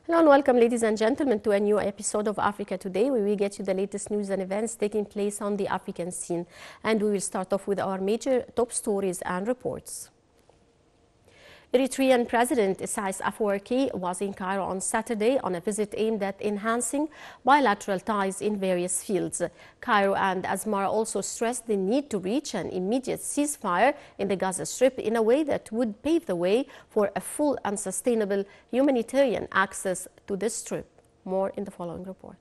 Hello and welcome, ladies and gentlemen, to a new episode of Africa Today, where we get you the latest news and events taking place on the African scene. And we will start off with our major top stories and reports. Eritrean President Isaias Afwerki was in Cairo on Saturday on a visit aimed at enhancing bilateral ties in various fields. Cairo and Asmara also stressed the need to reach an immediate ceasefire in the Gaza Strip in a way that would pave the way for a full and sustainable humanitarian access to the Strip. More in the following report.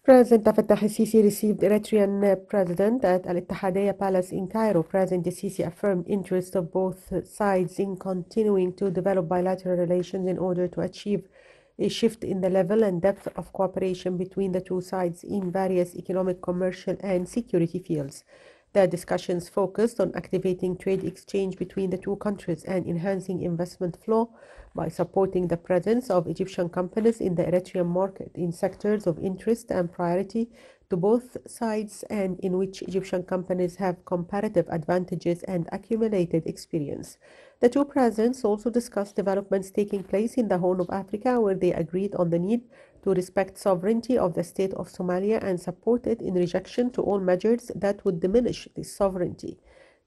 President Fattah el-Sisi received Eritrean President at Al-Ittihadiyya Palace in Cairo. President el-Sisi affirmed interest of both sides in continuing to develop bilateral relations in order to achieve a shift in the level and depth of cooperation between the two sides in various economic, commercial, and security fields. The discussions focused on activating trade exchange between the two countries and enhancing investment flow by supporting the presence of Egyptian companies in the Eritrean market in sectors of interest and priority to both sides and in which Egyptian companies have comparative advantages and accumulated experience. The two presidents also discussed developments taking place in the Horn of Africa, where they agreed on the need to respect sovereignty of the state of Somalia and supported in rejection to all measures that would diminish this sovereignty.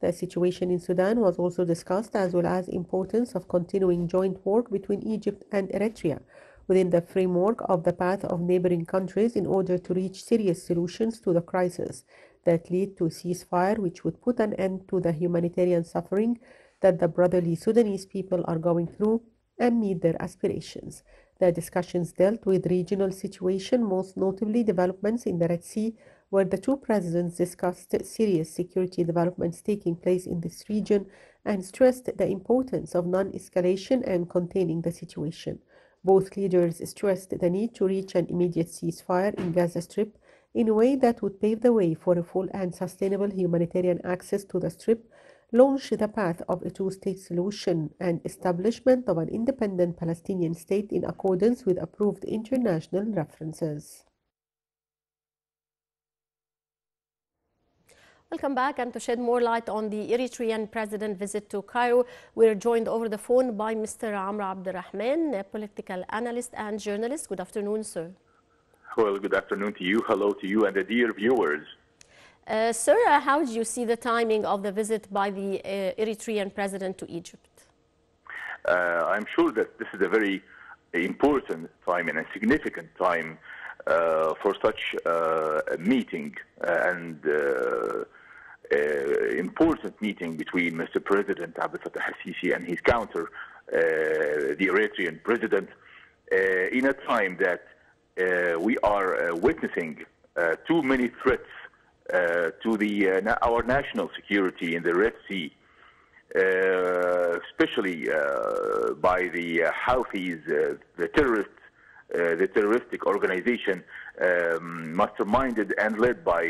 The situation in Sudan was also discussed, as well as importance of continuing joint work between Egypt and Eritrea within the framework of the path of neighboring countries in order to reach serious solutions to the crisis that lead to a ceasefire which would put an end to the humanitarian suffering that the brotherly Sudanese people are going through and meet their aspirations. The discussions dealt with regional situation, most notably developments in the Red Sea, where the two presidents discussed serious security developments taking place in this region and stressed the importance of non-escalation and containing the situation. Both leaders stressed the need to reach an immediate ceasefire in Gaza Strip in a way that would pave the way for a full and sustainable humanitarian access to the Strip, launch the path of a two-state solution, and establishment of an independent Palestinian state in accordance with approved international references. Welcome back, and to shed more light on the Eritrean president visit to Cairo, we're joined over the phone by Mr. Rahman, a political analyst and journalist. Good afternoon, sir. Well, good afternoon to you. Hello to you and the dear viewers. Sir, how do you see the timing of the visit by the Eritrean president to Egypt? I'm sure that this is a very important time and a significant time for such a meeting and important meeting between Mr. President Abdel el-Sisi and his counter, the Eritrean president, in a time that we are witnessing too many threats to our national security in the Red Sea, especially by the Houthis, the terroristic organization masterminded and led by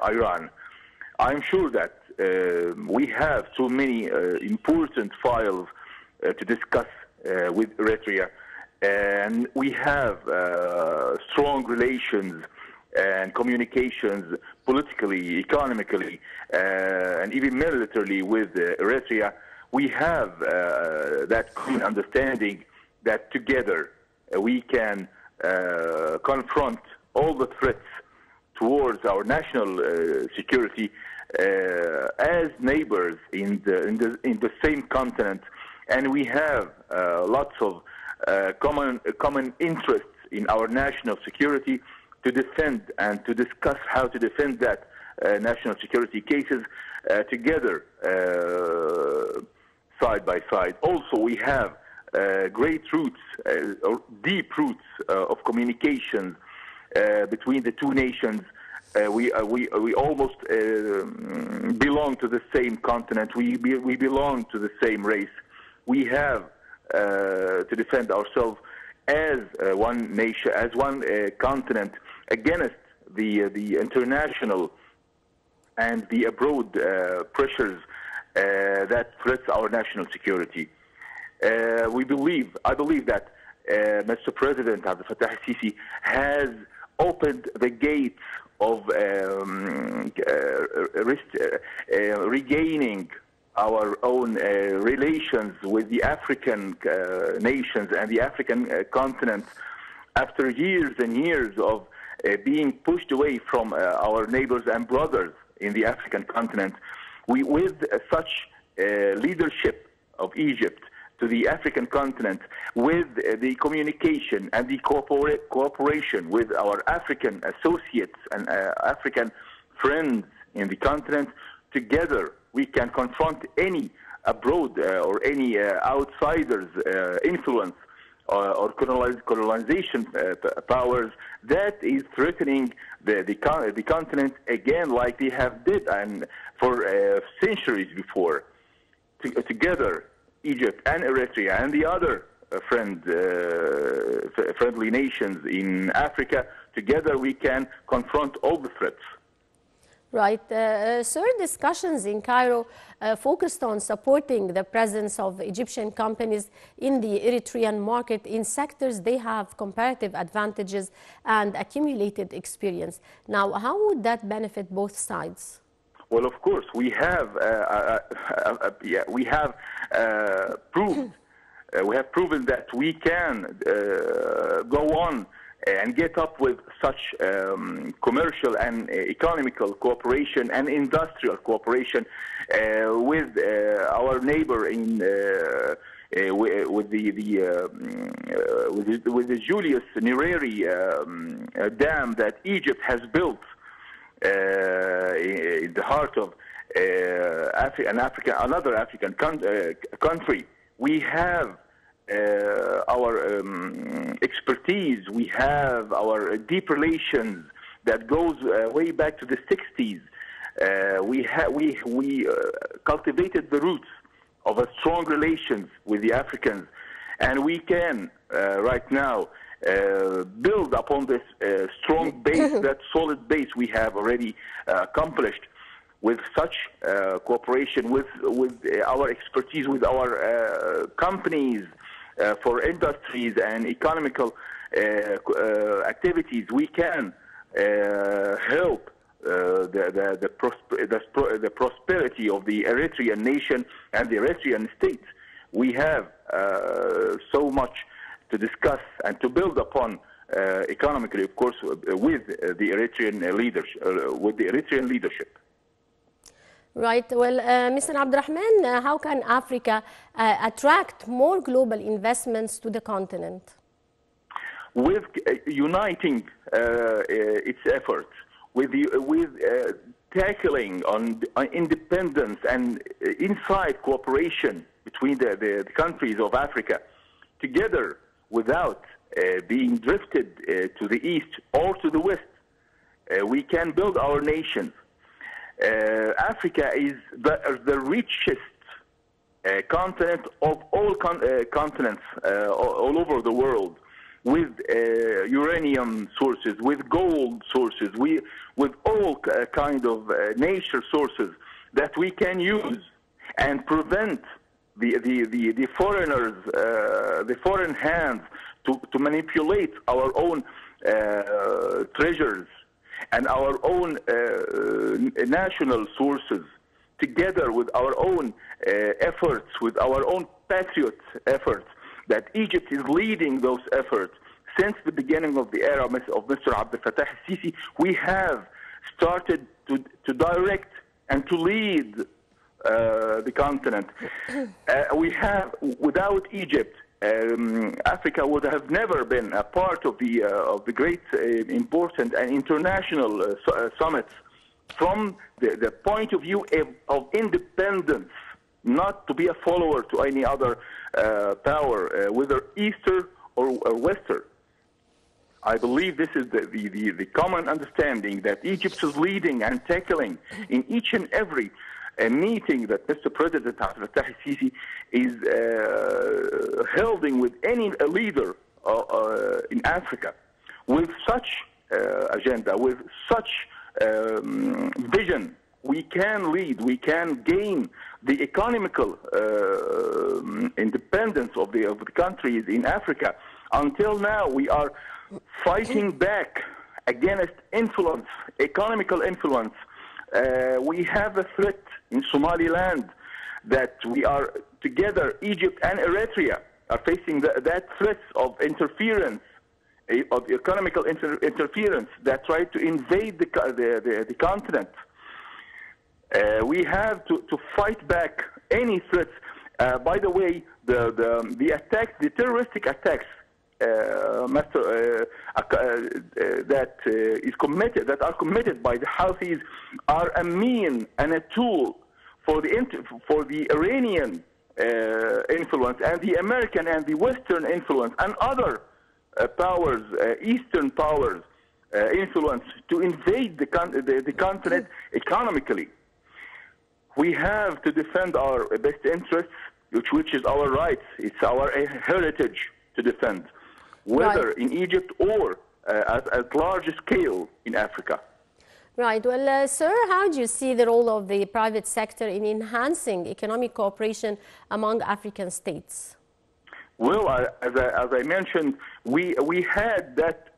Iran. I'm sure that we have too many important files to discuss with Eritrea, and we have strong relations and communications politically, economically, and even militarily with Eritrea. We have that common understanding that together we can confront all the threats towards our national security as neighbors in the same continent, and we have lots of common interests in our national security to defend and to discuss how to defend that national security cases together, side by side. Also, we have great roots, or deep roots of communication between the two nations. We almost belong to the same continent. We belong to the same race. We have to defend ourselves as one nation, as one continent, against the international and the abroad pressures that threats our national security. I believe that Mr. President Abdel Fattah el-Sisi has opened the gates of regaining our own relations with the African nations and the African continent after years and years of being pushed away from our neighbors and brothers in the African continent. With such leadership of Egypt to the African continent, with the communication and the cooperation with our African associates and African friends in the continent, together we can confront any abroad or any outsiders' influence or colonization powers that is threatening the continent again, like they have did and for centuries before. Together, Egypt and Eritrea and the other friendly nations in Africa, together we can confront all the threats. Right. Sir, discussions in Cairo focused on supporting the presence of Egyptian companies in the Eritrean market in sectors they have comparative advantages and accumulated experience. Now, how would that benefit both sides? Well, of course, we have proven that we can go on and get up with such commercial and economical cooperation and industrial cooperation with our neighbor in with the Julius Nyerere dam that Egypt has built in the heart of another African country. We have our expertise, we have our deep relations that goes way back to the 60s. We cultivated the roots of a strong relations with the Africans, and we can right now build upon this strong base, that solid base we have already accomplished with such cooperation with our expertise, with our companies for industries and economical activities. We can help the prosperity of the Eritrean nation and the Eritrean state. We have so much to discuss and to build upon economically, of course, with the Eritrean leadership. Right. Well, Mr. Abdel, how can Africa attract more global investments to the continent? With uniting its efforts, with tackling on independence and inside cooperation between the countries of Africa, together without being drifted to the east or to the west, we can build our nations. Africa is the richest continent of all continents all over the world, with uranium sources, with gold sources, with all kind of nature sources that we can use and prevent the foreigners, the foreign hands to manipulate our own treasures and our own national sources, together with our own efforts, with our own patriot efforts, that Egypt is leading those efforts. Since the beginning of the era of Mr. Abdel Fattah al-Sisi, we have started to direct and to lead the continent. We have, without Egypt, Africa would have never been a part of the great, important and international summits from the point of view of independence, not to be a follower to any other power, whether Eastern or Western. I believe this is the common understanding that Egypt is leading and tackling in each and every meeting that Mr. President Abdel Fattah al-Sisi is holding with any leader in Africa. With such agenda, with such vision, we can lead, we can gain the economical independence of the countries in Africa. Until now, we are fighting back against influence, economical influence. We have a threat in Somaliland that we are together, Egypt and Eritrea are facing that threats of interference, of economical interference that try to invade the continent. We have to fight back any threats. By the way, the attacks, the terroristic attacks, that are committed by the Houthis are a mean and a tool for the Iranian influence and the American and the Western influence and other powers, Eastern powers influence to invade the continent economically. We have to defend our best interests, which is our rights. It's our heritage to defend, whether in Egypt or at large scale in Africa. Right. Well, sir, how do you see the role of the private sector in enhancing economic cooperation among African states? Well, as I mentioned, we had that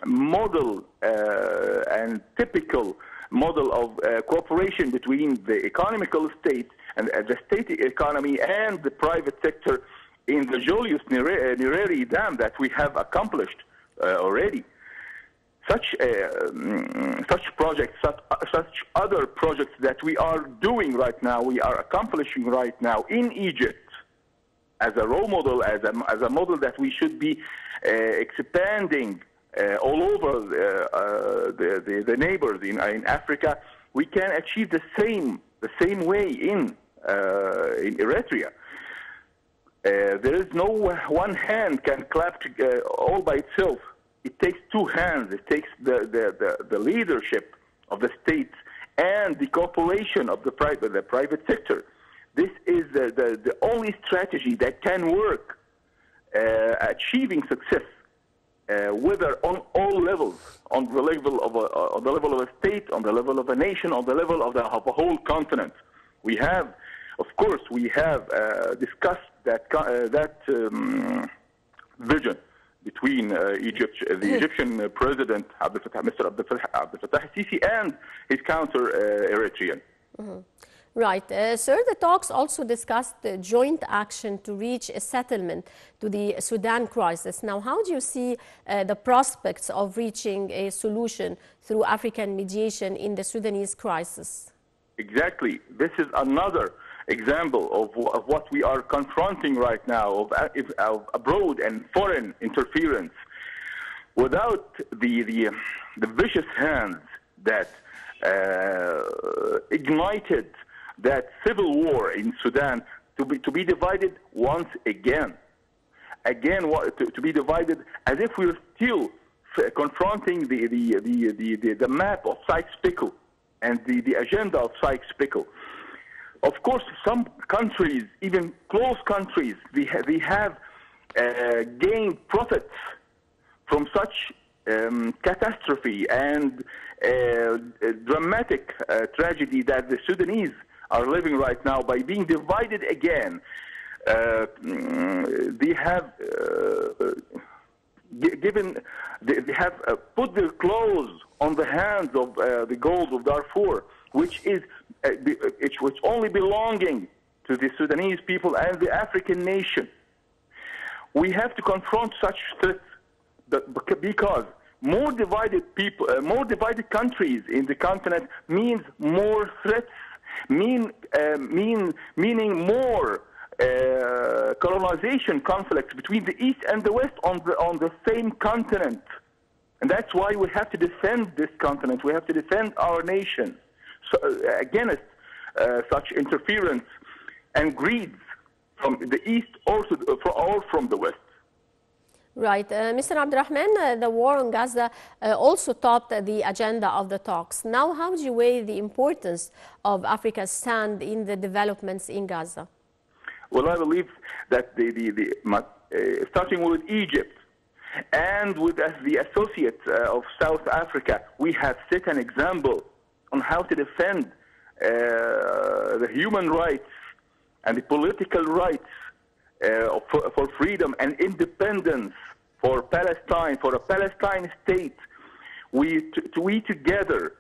model and typical model of cooperation between the economical state and the state economy and the private sector in the Julius Nyerere Dam that we have accomplished already. Such projects, such other projects that we are doing right now, we are accomplishing right now in Egypt as a role model, as a model that we should be expanding all over the neighbors in Africa. We can achieve the same way in Eritrea. There is no one hand can clap all by itself. It takes two hands. It takes the leadership of the states and the cooperation of the private sector. This is the only strategy that can work, achieving success, whether on all levels, on the level of a state, on the level of a nation, on the level of a whole continent. We have, of course, discussed that vision between the Egyptian president, Mr. Abdel al-Sisi, and his counter Eritrean. Mm-hmm. Right. Sir, the talks also discussed the joint action to reach a settlement to the Sudan crisis. Now, how do you see the prospects of reaching a solution through African mediation in the Sudanese crisis? Exactly. This is another example of what we are confronting right now, of abroad and foreign interference. Without the vicious hands that ignited that civil war in Sudan to be divided once again, to be divided as if we're still confronting the map of Sykes-Picot and the agenda of Sykes-Picot. Of course, some countries, even close countries, they have gained profits from such catastrophe and dramatic tragedy that the Sudanese are living right now by being divided again. They have put their claws on the hands of the gold of Darfur, which only belonging to the Sudanese people and the African nation. We have to confront such threats because more divided people, more divided countries in the continent means more threats, meaning more colonization conflicts between the East and the West on the same continent. And that's why we have to defend this continent. We have to defend our nation against such interference and greed from the East or from the West. Right. Mr. Abdurrahman, the war on Gaza also topped the agenda of the talks. Now, how do you weigh the importance of Africa's stand in the developments in Gaza? Well, I believe that starting with Egypt and with the associates of South Africa, we have set an example on how to defend the human rights and the political rights for freedom and independence for Palestine, for a Palestine state. We together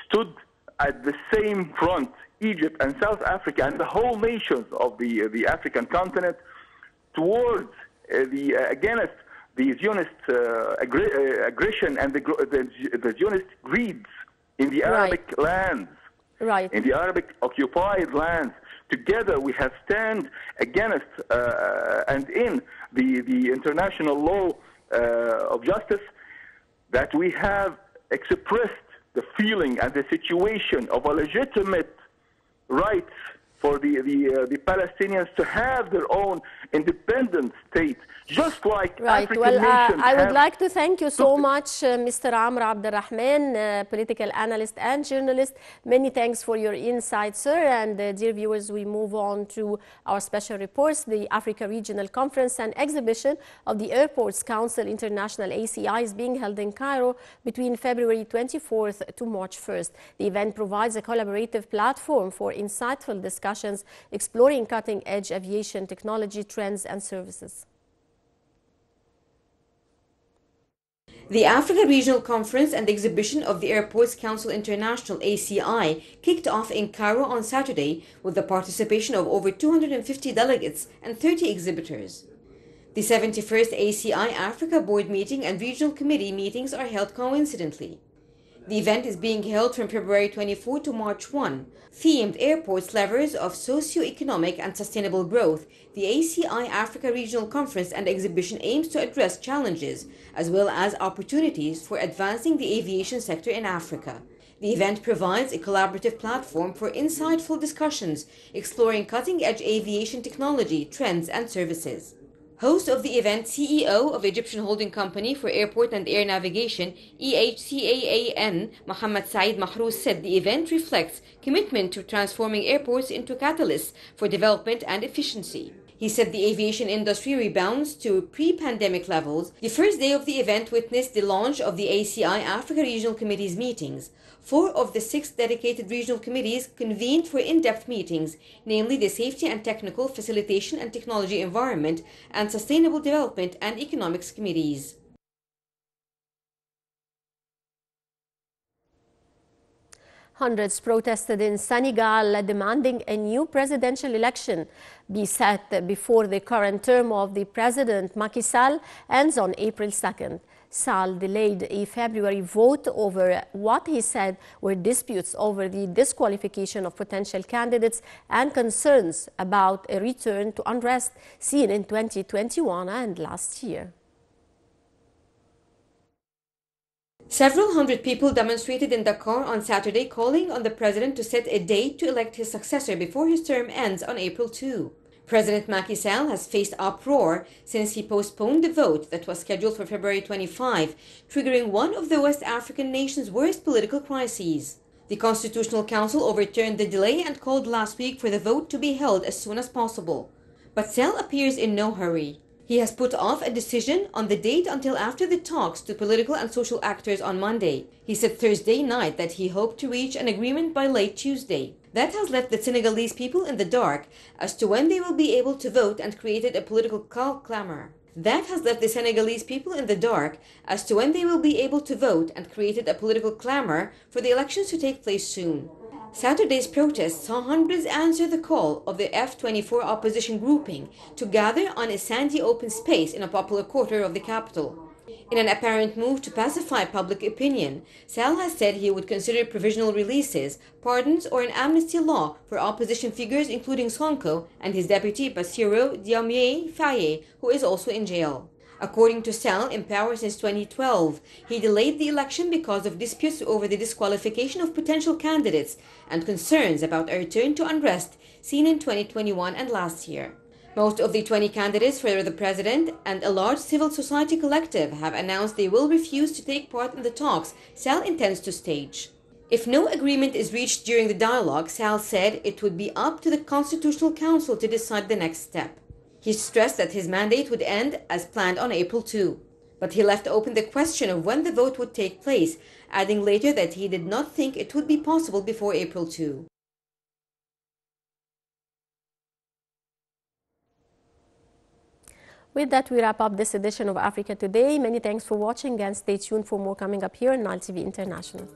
stood at the same front, Egypt and South Africa and the whole nations of the African continent towards against the Zionist aggression and the Zionist greeds in the Arabic lands, in the Arabic occupied lands. Together we have stand against and in the international law of justice, that we have expressed the feeling and the situation of a legitimate rights for the Palestinians to have their own independent state, just like African nations I would like to thank you so much, Mr. Amr Abdel Rahman, political analyst and journalist. Many thanks for your insight, sir. And dear viewers, we move on to our special reports. The Africa Regional Conference and Exhibition of the Airports Council International ACI is being held in Cairo between February 24th to March 1st. The event provides a collaborative platform for insightful discussions exploring cutting-edge aviation technology, trends and services. The Africa Regional Conference and Exhibition of the Airports Council International ACI kicked off in Cairo on Saturday with the participation of over 250 delegates and 30 exhibitors. The 71st ACI Africa Board meeting and Regional Committee meetings are held coincidentally. The event is being held from February 24 to March 1. Themed Airports Levers of Socio-Economic and Sustainable Growth, the ACI Africa Regional Conference and Exhibition aims to address challenges as well as opportunities for advancing the aviation sector in Africa. The event provides a collaborative platform for insightful discussions exploring cutting-edge aviation technology, trends and services. Host of the event, CEO of Egyptian Holding Company for Airport and Air Navigation, EHCAAN, Mohammed Saeed Mahrouz, said the event reflects commitment to transforming airports into catalysts for development and efficiency. He said the aviation industry rebounds to pre-pandemic levels. The first day of the event witnessed the launch of the ACI Africa Regional Committee's meetings. 4 of the 6 dedicated regional committees convened for in-depth meetings, namely the Safety and Technical, Facilitation and Technology Environment, and Sustainable Development and Economics Committees. Hundreds protested in Senegal demanding a new presidential election be set before the current term of the President Macky Sall ends on April 2nd. Sall delayed a February vote over what he said were disputes over the disqualification of potential candidates and concerns about a return to unrest seen in 2021 and last year. Several hundred people demonstrated in Dakar on Saturday, calling on the president to set a date to elect his successor before his term ends on April 2. President Macky Sall has faced uproar since he postponed the vote that was scheduled for February 25, triggering one of the West African nation's worst political crises. The Constitutional Council overturned the delay and called last week for the vote to be held as soon as possible. But Sall appears in no hurry. He has put off a decision on the date until after the talks to political and social actors on Monday. He said Thursday night that he hoped to reach an agreement by late Tuesday. That has left the Senegalese people in the dark as to when they will be able to vote and created a political clamor. That has left the Senegalese people in the dark as to when they will be able to vote and created a political clamor for the elections to take place soon. Saturday's protests saw hundreds answer the call of the F-24 opposition grouping to gather on a sandy open space in a popular quarter of the capital. In an apparent move to pacify public opinion, Sall has said he would consider provisional releases, pardons or an amnesty law for opposition figures including Sonko and his deputy Bassirou Diomaye Faye, who is also in jail. According to Sall, in power since 2012, he delayed the election because of disputes over the disqualification of potential candidates and concerns about a return to unrest seen in 2021 and last year. Most of the 20 candidates for the president and a large civil society collective have announced they will refuse to take part in the talks Sall intends to stage. If no agreement is reached during the dialogue, Sall said it would be up to the Constitutional Council to decide the next step. He stressed that his mandate would end as planned on April 2, but he left open the question of when the vote would take place, adding later that he did not think it would be possible before April 2. With that, we wrap up this edition of Africa Today. Many thanks for watching and stay tuned for more coming up here on Nile TV International.